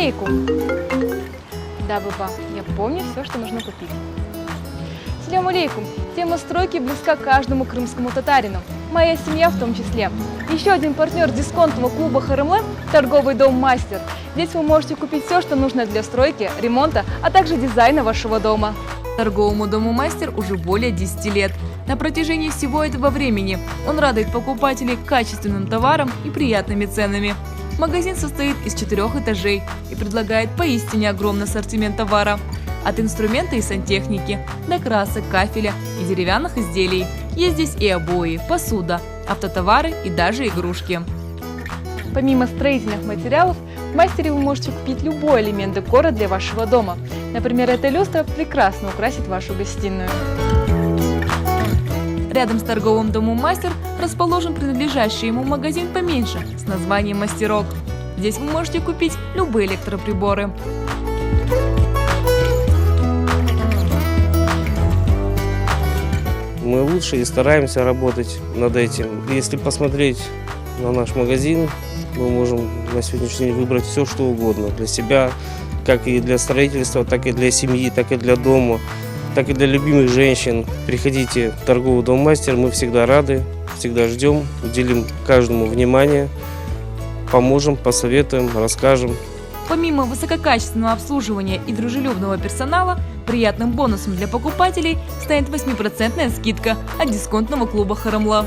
алейкум. Да, баба, я помню все, что нужно купить. Салям алейкум. Тема стройки близка каждому крымскому татарину. Моя семья в том числе. Еще один партнер дисконтного клуба ХРМЛ – торговый дом «Мастер». Здесь вы можете купить все, что нужно для стройки, ремонта, а также дизайна вашего дома. Торговому дому «Мастер» уже более 10 лет. На протяжении всего этого времени он радует покупателей качественным товаром и приятными ценами. Магазин состоит из 4 этажей и предлагает поистине огромный ассортимент товара. От инструмента и сантехники до красок, кафеля и деревянных изделий. Есть здесь и обои, посуда, автотовары и даже игрушки. Помимо строительных материалов, в «Мастере» вы можете купить любой элемент декора для вашего дома. Например, эта люстра прекрасно украсит вашу гостиную. Рядом с торговым домом «Мастер» расположен принадлежащий ему магазин поменьше с названием «Мастерок». Здесь вы можете купить любые электроприборы. Мы лучше и стараемся работать над этим. Если посмотреть на наш магазин, мы можем на сегодняшний день выбрать все, что угодно для себя, как и для строительства, так и для семьи, так и для дома, так и для любимых женщин. Приходите в торговый дом «Мастер», мы всегда рады, всегда ждем, уделим каждому внимание, поможем, посоветуем, расскажем. Помимо высококачественного обслуживания и дружелюбного персонала, приятным бонусом для покупателей станет 8% скидка от дисконтного клуба ХРМЛ.